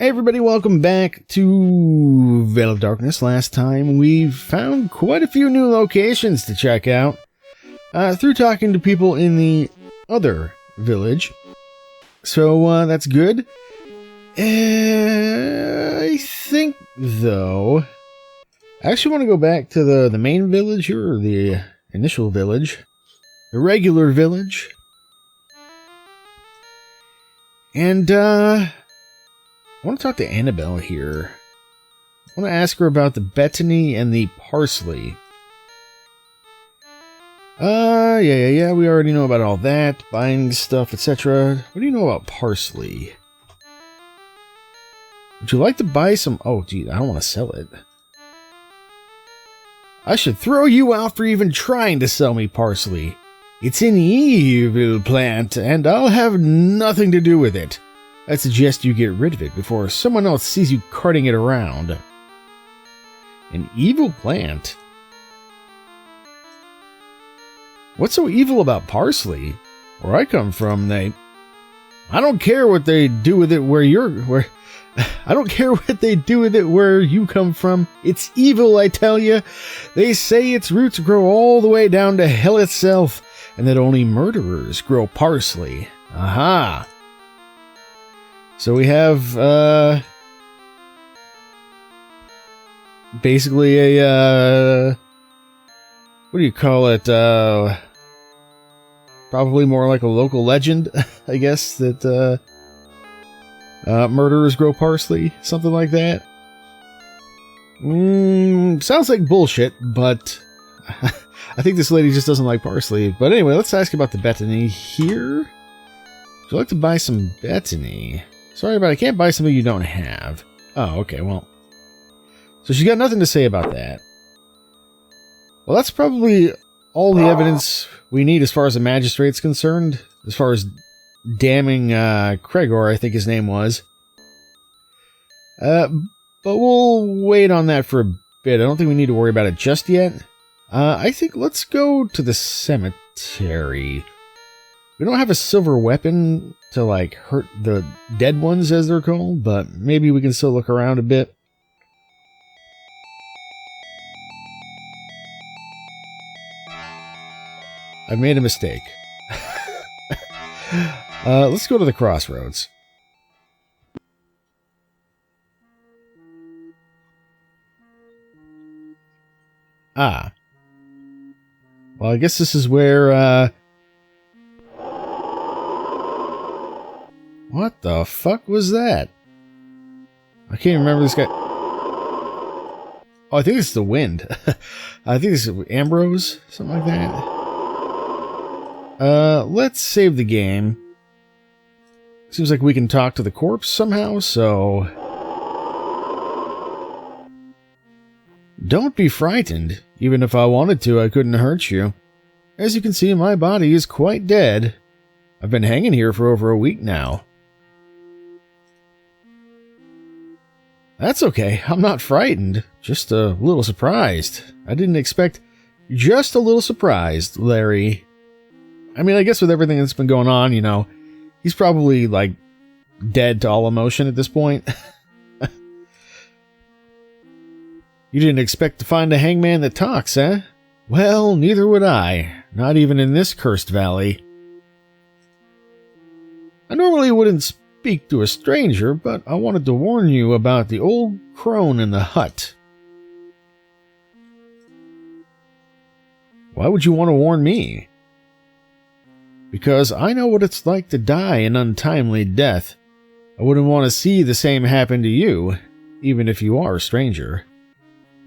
Hey everybody, welcome back to Veil of Darkness. Last time we found quite a few new locations to check out through talking to people in the other village. So that's good. I think, though, I actually want to go back to the main village here, or the initial village. The regular village. And, I want to talk to Annabelle here. I want to ask her about the Bethany and the Parsley. Yeah, we already know about all that. Buying stuff, etc. What do you know about Parsley? Would you like to buy some... Oh, gee, I don't want to sell it. I should throw you out for even trying to sell me Parsley. It's an evil plant, and I'll have nothing to do with it. I suggest you get rid of it before someone else sees you carting it around. An evil plant? What's so evil about Parsley? Where I come from, I don't care what they do with it I don't care what they do with it where you come from. It's evil, I tell you. They say its roots grow all the way down to hell itself, and that only murderers grow parsley. Aha! So we have, basically a, what do you call it, probably more like a local legend, I guess, that, murderers grow parsley, something like that. Sounds like bullshit, but I think this lady just doesn't like parsley. But anyway, let's ask about the Bethany here. Would you like to buy some Bethany? Sorry, but I can't buy something you don't have. Oh, okay, well. So she's got nothing to say about that. Well, that's probably all the evidence we need as far as the magistrate's concerned. As far as damning Gregor, I think his name was. But we'll wait on that for a bit. I don't think we need to worry about it just yet. I think let's go to the cemetery. We don't have a silver weapon to, like, hurt the dead ones, as they're called, but maybe we can still look around a bit. I've made a mistake. Let's go to the crossroads. Ah. Well, I guess this is where, What the fuck was that? I can't remember this guy. Oh, I think it's the wind. I think it's Ambrose, something like that. Let's save the game. Seems like we can talk to the corpse somehow, so... Don't be frightened. Even if I wanted to, I couldn't hurt you. As you can see, my body is quite dead. I've been hanging here for over a week now. That's okay. I'm not frightened. Just a little surprised. I didn't expect... Just a little surprised, Larry. I mean, I guess with everything that's been going on, you know, he's probably, like, dead to all emotion at this point. You didn't expect to find a hangman that talks, eh? Well, neither would I. Not even in this cursed valley. I normally wouldn't speak to a stranger, but I wanted to warn you about the old crone in the hut. Why would you want to warn me? Because I know what it's like to die an untimely death. I wouldn't want to see the same happen to you, even if you are a stranger.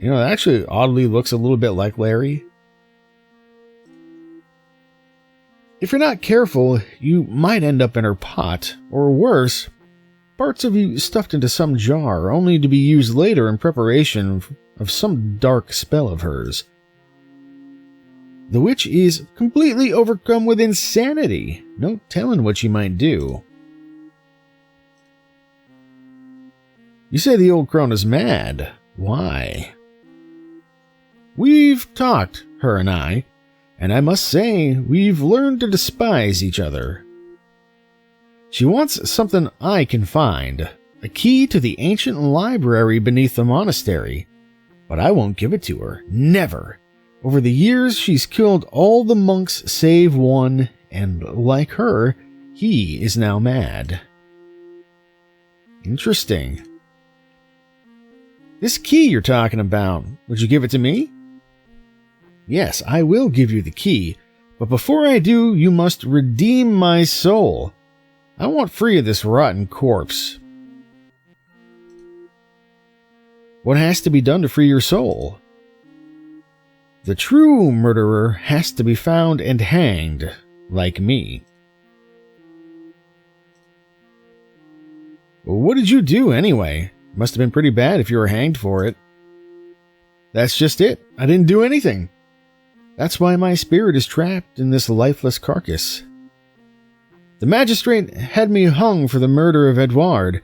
You know, it actually oddly looks a little bit like Larry. If you're not careful, you might end up in her pot, or worse, parts of you stuffed into some jar, only to be used later in preparation of some dark spell of hers. The witch is completely overcome with insanity. No telling what she might do. You say the old crone is mad. Why? We've talked, her and I must say, we've learned to despise each other. She wants something I can find, a key to the ancient library beneath the monastery, but I won't give it to her. Never. Over the years, she's killed all the monks save one, and like her, he is now mad. Interesting. This key you're talking about, would you give it to me? Yes, I will give you the key, but before I do, you must redeem my soul. I want free of this rotten corpse. What has to be done to free your soul? The true murderer has to be found and hanged, like me. What did you do anyway? Must have been pretty bad if you were hanged for it. That's just it. I didn't do anything. That's why my spirit is trapped in this lifeless carcass. The magistrate had me hung for the murder of Edouard.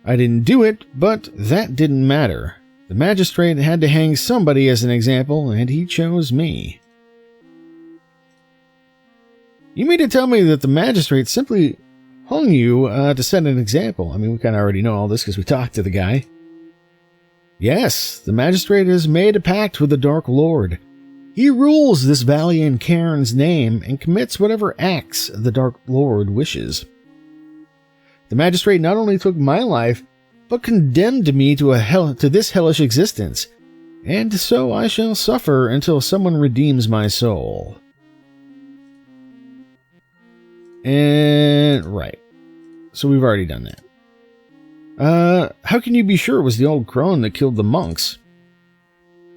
I didn't do it, but that didn't matter. The magistrate had to hang somebody as an example, and he chose me. You mean to tell me that the magistrate simply hung you to set an example? I mean, we kind of already know all this because we talked to the guy. Yes, the magistrate has made a pact with the Dark Lord. He rules this valley in Cairn's name and commits whatever acts the Dark Lord wishes. The magistrate not only took my life, but condemned me to this hellish existence, and so I shall suffer until someone redeems my soul. And right. So we've already done that. How can you be sure it was the old crone that killed the monks?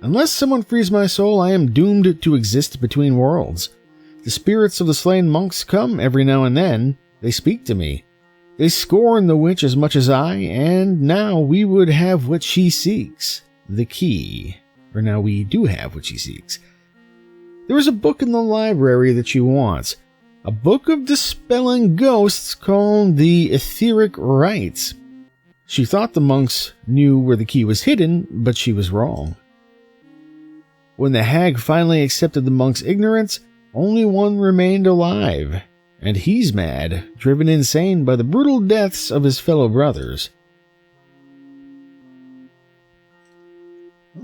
Unless someone frees my soul, I am doomed to exist between worlds. The spirits of the slain monks come every now and then. They speak to me. They scorn the witch as much as I, and now we would have what she seeks. The key. Or now we do have what she seeks. There is a book in the library that she wants. A book of dispelling ghosts called the Etheric Rites. She thought the monks knew where the key was hidden, but she was wrong. When the hag finally accepted the monk's ignorance, only one remained alive, and he's mad, driven insane by the brutal deaths of his fellow brothers.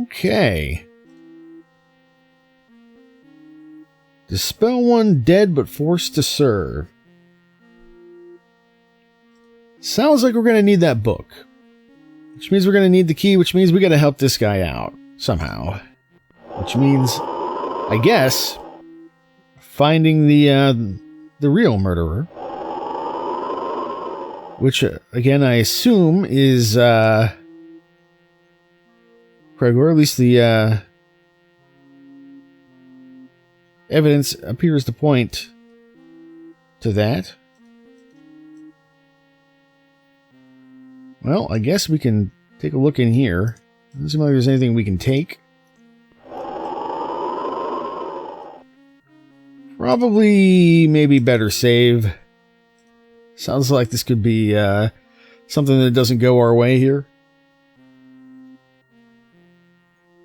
Okay. Dispel one dead but forced to serve. Sounds like we're going to need that book. Which means we're going to need the key, which means we got to help this guy out somehow. Which means, I guess, finding the real murderer. Which, again, I assume is Craig, or at least the evidence appears to point to that. Well, I guess we can take a look in here. Doesn't seem like there's anything we can take. Probably, maybe better save. Sounds like this could be something that doesn't go our way here.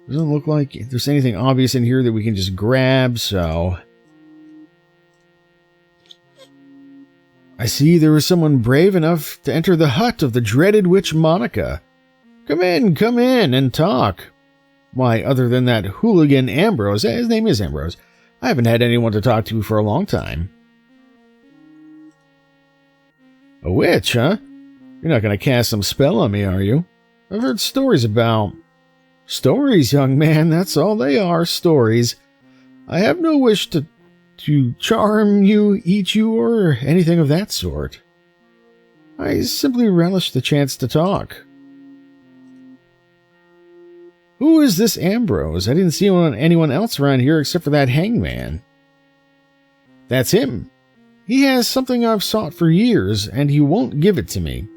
Doesn't look like there's anything obvious in here that we can just grab, so... I see there was someone brave enough to enter the hut of the dreaded witch Monica. Come in, and talk. Why, other than that hooligan Ambrose, his name is Ambrose, I haven't had anyone to talk to for a long time. A witch, huh? You're not going to cast some spell on me, are you? I've heard stories about... Stories, young man, that's all they are, stories. I have no wish to charm you, eat you, or anything of that sort. I simply relish the chance to talk. Who is this Ambrose? I didn't see anyone else around here except for that hangman. That's him. He has something I've sought for years, and he won't give it to me.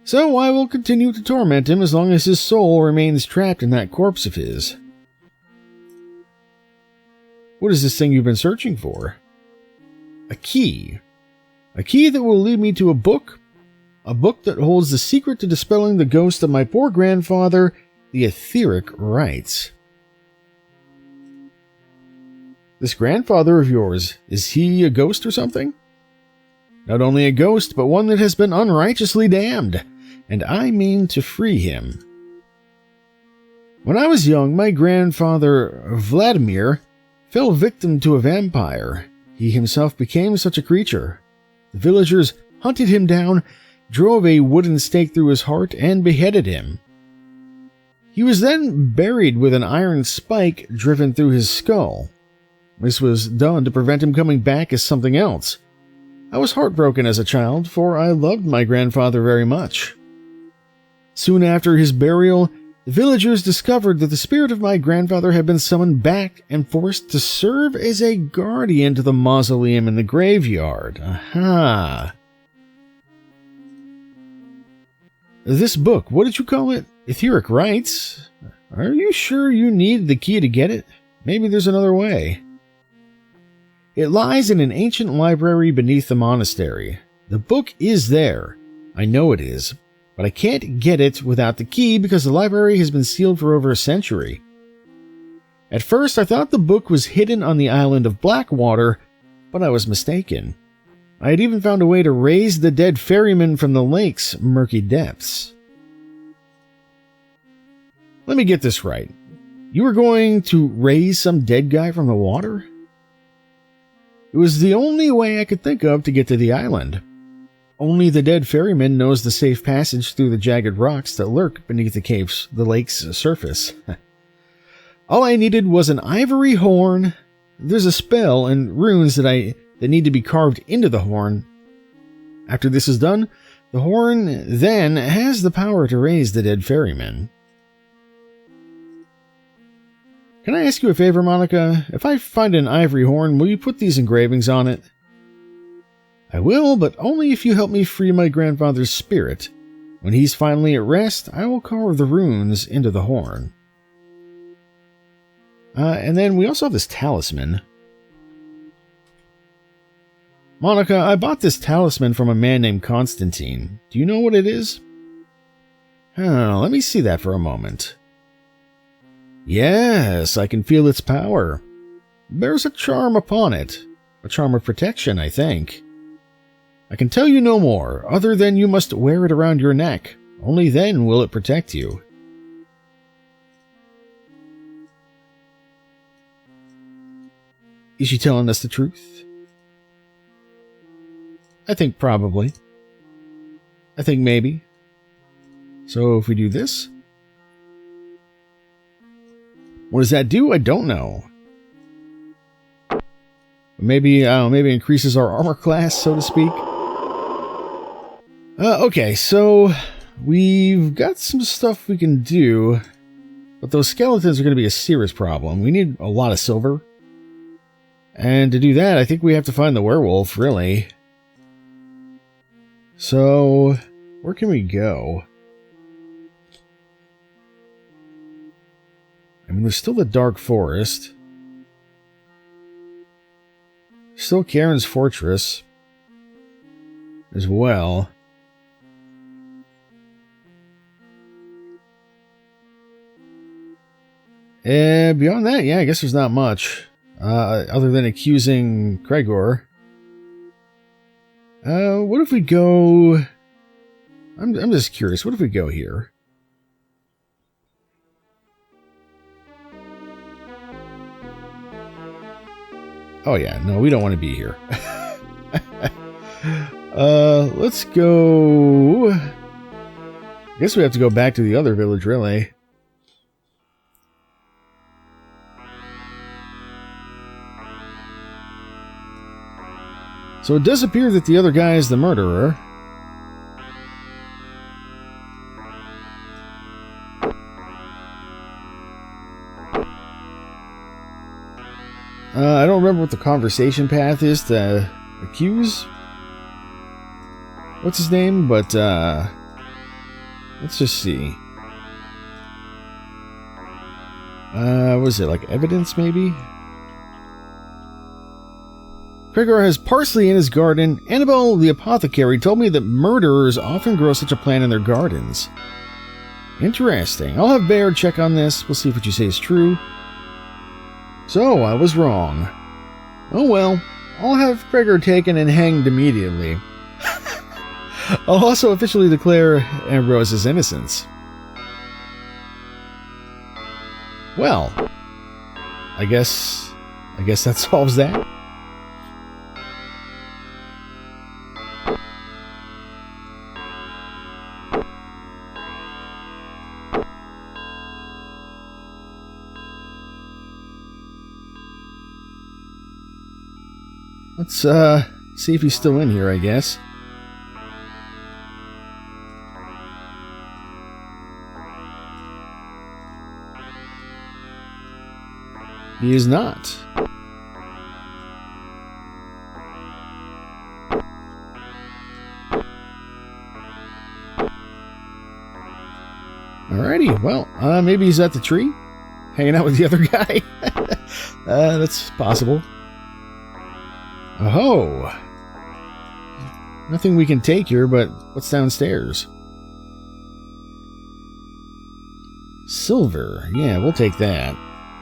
So I will continue to torment him as long as his soul remains trapped in that corpse of his. What is this thing you've been searching for? A key. A key that will lead me to a book. A book that holds the secret to dispelling the ghost of my poor grandfather, the Etheric Rites. This grandfather of yours, is he a ghost or something? Not only a ghost, but one that has been unrighteously damned, and I mean to free him. When I was young, my grandfather, Vladimir, fell victim to a vampire. He himself became such a creature. The villagers hunted him down, drove a wooden stake through his heart, and beheaded him. He was then buried with an iron spike driven through his skull. This was done to prevent him coming back as something else. I was heartbroken as a child, for I loved my grandfather very much. Soon after his burial, the villagers discovered that the spirit of my grandfather had been summoned back and forced to serve as a guardian to the mausoleum in the graveyard. Aha! This book, what did you call it? Etheric Rites? Are you sure you need the key to get it? Maybe there's another way. It lies in an ancient library beneath the monastery. The book is there. I know it is. But I can't get it without the key because the library has been sealed for over a century. At first, I thought the book was hidden on the island of Blackwater, but I was mistaken. I had even found a way to raise the dead ferryman from the lake's murky depths. Let me get this right. You were going to raise some dead guy from the water? It was the only way I could think of to get to the island. Only the dead ferryman knows the safe passage through the jagged rocks that lurk beneath the lake's surface. All I needed was an ivory horn. There's a spell and runes that need to be carved into the horn. After this is done, the horn then has the power to raise the dead ferryman. Can I ask you a favor, Monica? If I find an ivory horn, will you put these engravings on it? I will, but only if you help me free my grandfather's spirit. When he's finally at rest, I will carve the runes into the horn. And then we also have this talisman. Monica, I bought this talisman from a man named Constantine. Do you know what it is? Let me see that for a moment. Yes, I can feel its power. There's a charm upon it. A charm of protection, I think. I can tell you no more, other than you must wear it around your neck. Only then will it protect you. Is she telling us the truth? I think probably. I think maybe. So if we do this... What does that do? I don't know. Maybe increases our armor class, so to speak. Okay, so we've got some stuff we can do, but those skeletons are going to be a serious problem. We need a lot of silver. And to do that, I think we have to find the werewolf, really. So, where can we go? I mean, there's still the Dark Forest. Still Karen's Fortress. As well. Beyond that, yeah, I guess there's not much. Other than accusing Gregor. What if we go... I'm just curious, what if we go here? Oh yeah, no, we don't want to be here. Let's go... I guess we have to go back to the other village, really. So it does appear that the other guy is the murderer. I don't remember what the conversation path is to accuse. What's his name? But, let's just see. What is it, like evidence, maybe? Gregor has parsley in his garden. Annabelle, the apothecary, told me that murderers often grow such a plant in their gardens. Interesting. I'll have Baird check on this. We'll see if what you say is true. So, I was wrong. Oh well, I'll have Gregor taken and hanged immediately. I'll also officially declare Ambrose's innocence. Well, I guess that solves that. Let's see if he's still in here, I guess. He is not. Alrighty, well, maybe he's at the tree, hanging out with the other guy. That's possible. Oh, nothing we can take here, but what's downstairs? Silver. Yeah, we'll take that.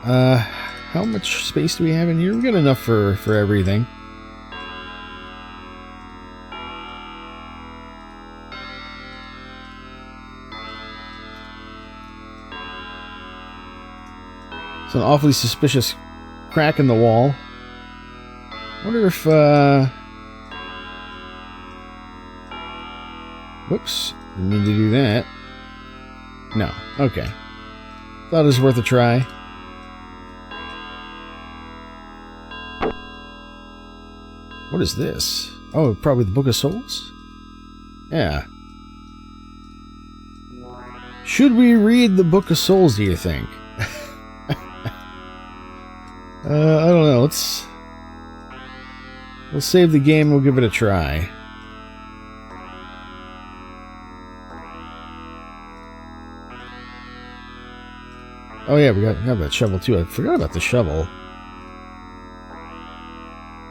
How much space do we have in here? We've got enough for everything. It's an awfully suspicious crack in the wall. Wonder if, whoops, didn't mean to do that. No, okay. Thought it was worth a try. What is this? Oh, probably the Book of Souls? Yeah. Should we read the Book of Souls, do you think? I don't know, we'll save the game, we'll give it a try. Oh yeah, we got that shovel too. I forgot about the shovel.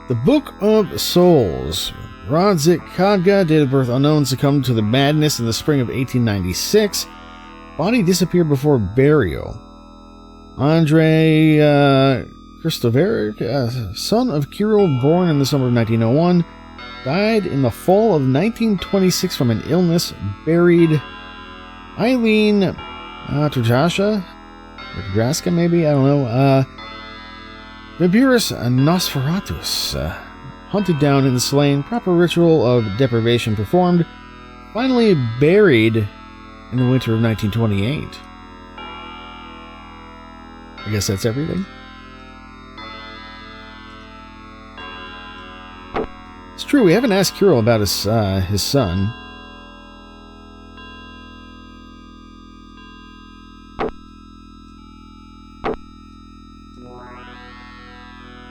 The Book of Souls. Rodzik Kadga, date of birth unknown, succumbed to the madness in the spring of 1896. Body disappeared before burial. Andrei Christoveric, son of Kirill, born in the summer of 1901, died in the fall of 1926 from an illness. Buried Eileen Trajasha, or Trajaska maybe, I don't know. Vibirus Nosferatus, hunted down and slain, proper ritual of deprivation performed, finally buried in the winter of 1928. I guess that's everything. It's true, we haven't asked Kirill about his son.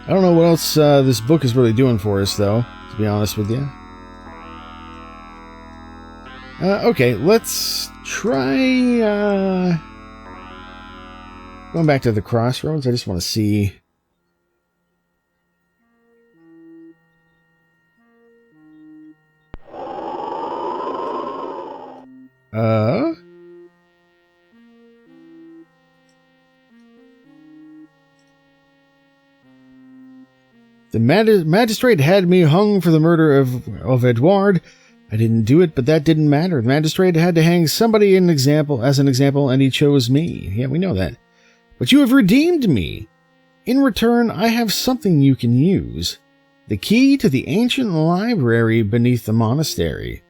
I don't know what else this book is really doing for us, though, to be honest with you. Okay, let's try going back to the crossroads. I just want to see. The magistrate had me hung for the murder of Edouard. I didn't do it, but that didn't matter. The magistrate had to hang somebody as an example, and he chose me. Yeah, we know that. But you have redeemed me. In return, I have something you can use. The key to the ancient library beneath the monastery.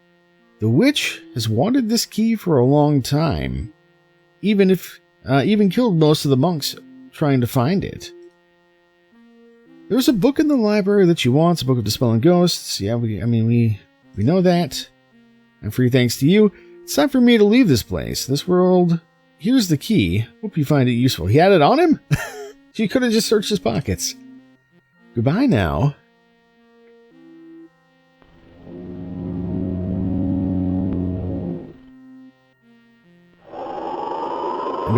The witch has wanted this key for a long time. Even killed most of the monks trying to find it. There's a book in the library that she wants, a book of dispelling ghosts. Yeah, we know that. And free thanks to you, it's time for me to leave this place, this world. Here's the key. Hope you find it useful. He had it on him? She could have just searched his pockets. Goodbye now. And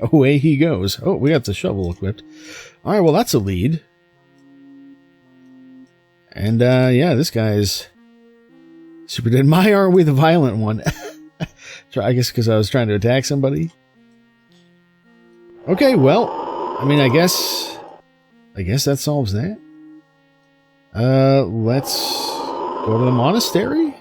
away he goes. Oh, we got the shovel equipped. Alright, well, that's a lead. And, yeah, this guy's super dead. My, aren't we the violent one? I guess because I was trying to attack somebody. Okay, well, I guess that solves that. Let's go to the monastery.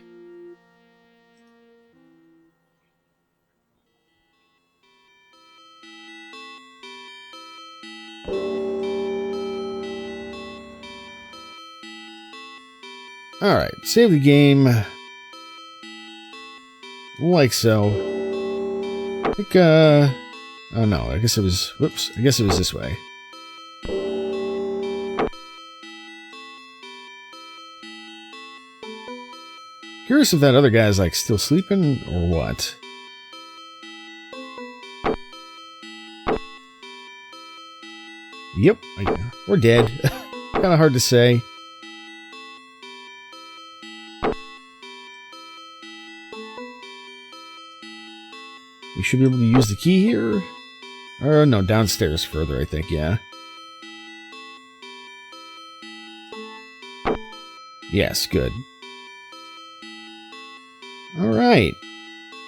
Alright, save the game. Like so. I think, oh no, I guess it was... Whoops, I guess it was this way. Curious if that other guy's, like, still sleeping, or what? Yep, we're dead. Kind of hard to say. We should be able to use the key here. Or no, downstairs further, I think, yeah. Yes, good. Alright.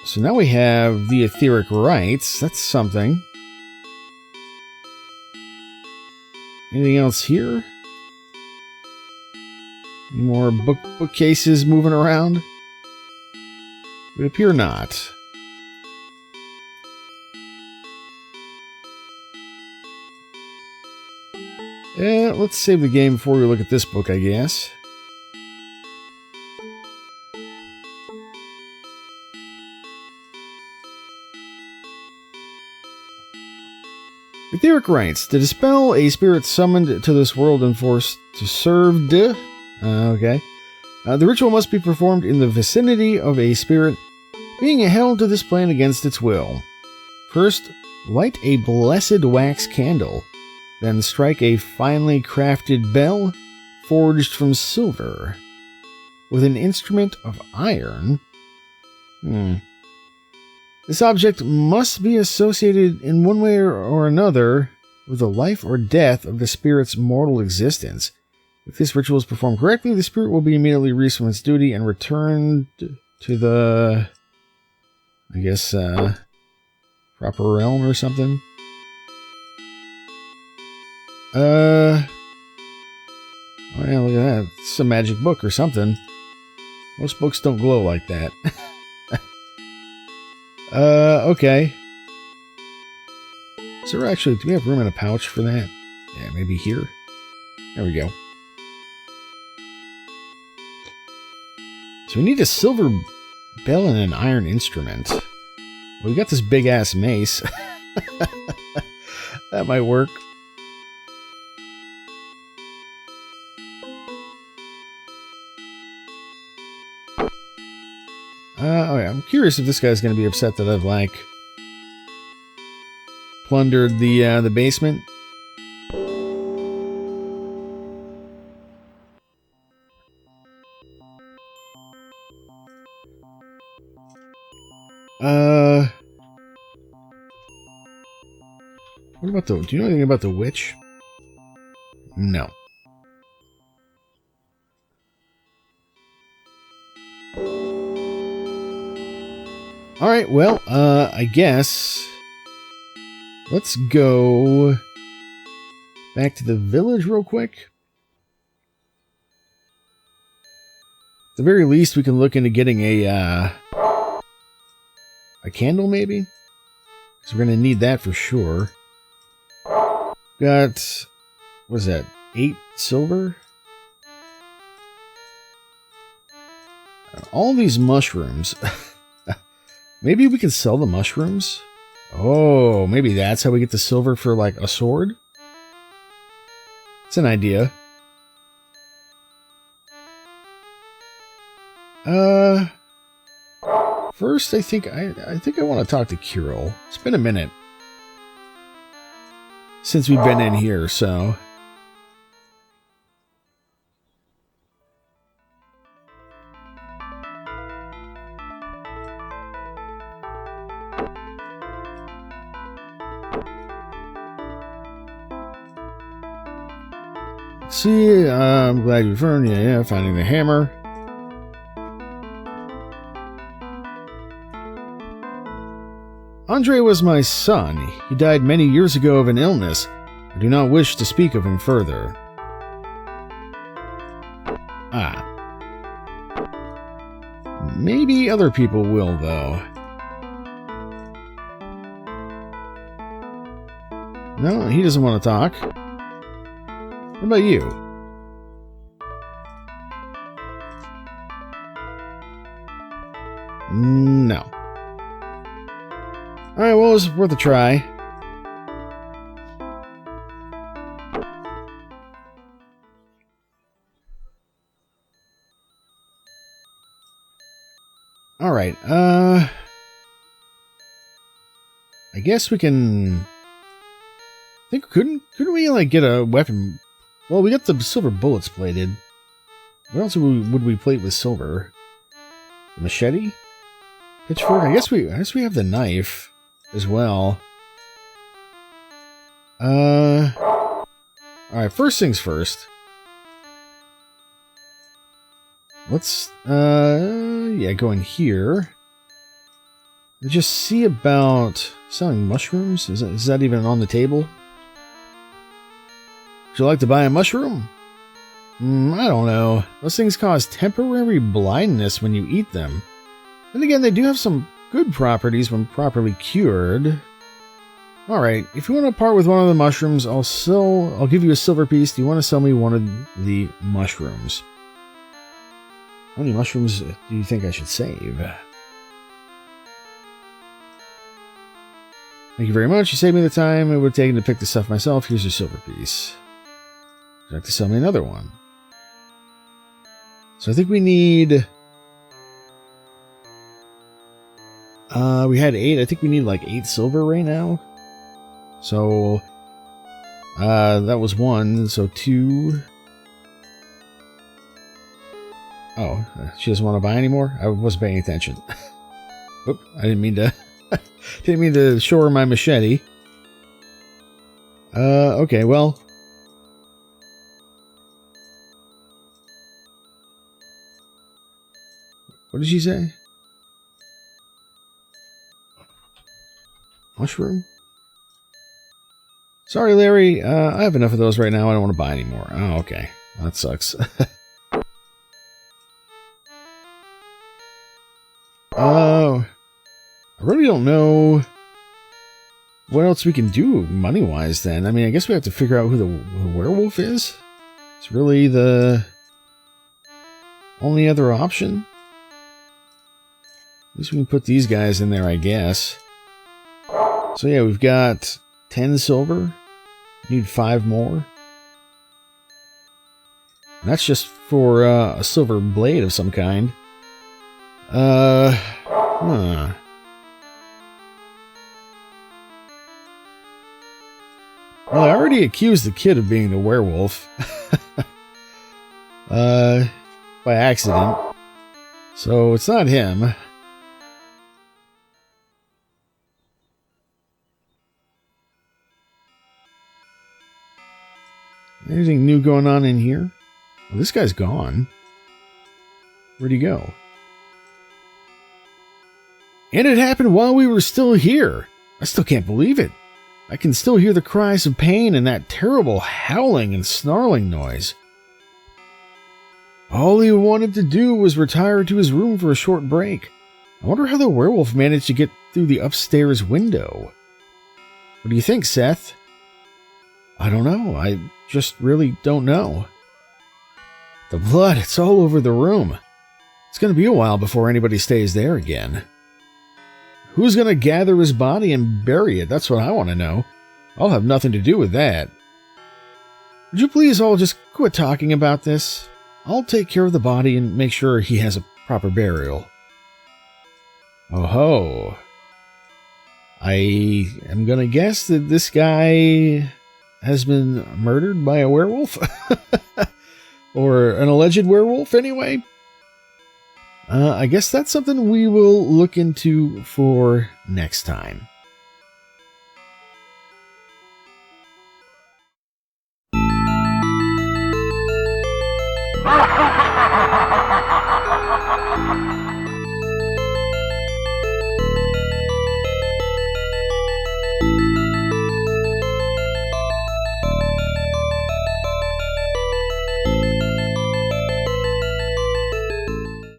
So now we have the etheric rites. That's something. Anything else here? Any more bookcases moving around? It would appear not. Let's save the game before we look at this book, I guess. Etheric rites. To dispel a spirit summoned to this world and forced to serve... okay. The ritual must be performed in the vicinity of a spirit being held to this plane against its will. First, light a blessed wax candle. Then strike a finely crafted bell forged from silver with an instrument of iron. This object must be associated in one way or another with the life or death of the spirit's mortal existence. If this ritual is performed correctly, the spirit will be immediately released from its duty and returned to the, I guess, proper realm or something. Oh yeah, look at that. It's a magic book or something. Most books don't glow like that. Okay. Is there actually... Do we have room in a pouch for that? Yeah, maybe here. There we go. So we need a silver bell and an iron instrument. Well, we got this big-ass mace. That might work. Oh yeah, I'm curious if this guy's going to be upset that I've, like, plundered the basement. What about the... Do you know anything about the witch? No. Alright, well, I guess... Let's go back to the village real quick. At the very least, we can look into getting a candle, maybe? Because we're going to need that for sure. Got... What is that? 8 silver? All these mushrooms... Maybe we can sell the mushrooms? Oh, maybe that's how we get the silver for, like, a sword? It's an idea. First, I think I want to talk to Kirill. It's been a minute since we've been in here, so... See, I'm glad you returned. Yeah, finding the hammer. Andre was my son. He died many years ago of an illness. I do not wish to speak of him further. Ah. Maybe other people will, though. No, he doesn't want to talk. What about you? No. Alright, well, it was worth a try. Alright, I guess we can... I think, couldn't we, like, get a weapon? Well, we got the silver bullets plated. What else would we plate with silver? The machete? Pitchfork? I guess we have the knife as well. Alright, first things first. Let's, yeah, go in here. Just see about selling mushrooms? Is that even on the table? Would you like to buy a mushroom? I don't know. Those things cause temporary blindness when you eat them. And again, they do have some good properties when properly cured. Alright, if you want to part with one of the mushrooms, I'll give you a silver piece. Do you want to sell me one of the mushrooms? How many mushrooms do you think I should save? Thank you very much. You saved me the time it would have taken to pick this stuff myself. Here's your silver piece. Would you like to sell me another one? So I think we need... we had 8. I think we need like 8 silver right now. So... that was 1. So 2... Oh, she doesn't want to buy anymore? I wasn't paying attention. Oop, I didn't mean to show her my machete. Okay, well. What did she say? Mushroom? Sorry, Larry. I have enough of those right now. I don't want to buy any more. Oh, okay. That sucks. I really don't know what else we can do money-wise then. I mean, I guess we have to figure out who the werewolf is. It's really the only other option. At least we can put these guys in there, I guess. So yeah, we've got 10 silver. Need 5 more. And that's just for a silver blade of some kind. Huh. Well, I already accused the kid of being the werewolf. By accident. So it's not him. Anything new going on in here? Well, this guy's gone. Where'd he go? And it happened while we were still here. I still can't believe it. I can still hear the cries of pain and that terrible howling and snarling noise. All he wanted to do was retire to his room for a short break. I wonder how the werewolf managed to get through the upstairs window. What do you think, Seth? I don't know. I just really don't know. The blood, it's all over the room. It's going to be a while before anybody stays there again. Who's going to gather his body and bury it? That's what I want to know. I'll have nothing to do with that. Would you please all just quit talking about this? I'll take care of the body and make sure he has a proper burial. Oh ho. I am going to guess that this guy has been murdered by a werewolf? Or an alleged werewolf, anyway? I guess that's something we will look into for next time.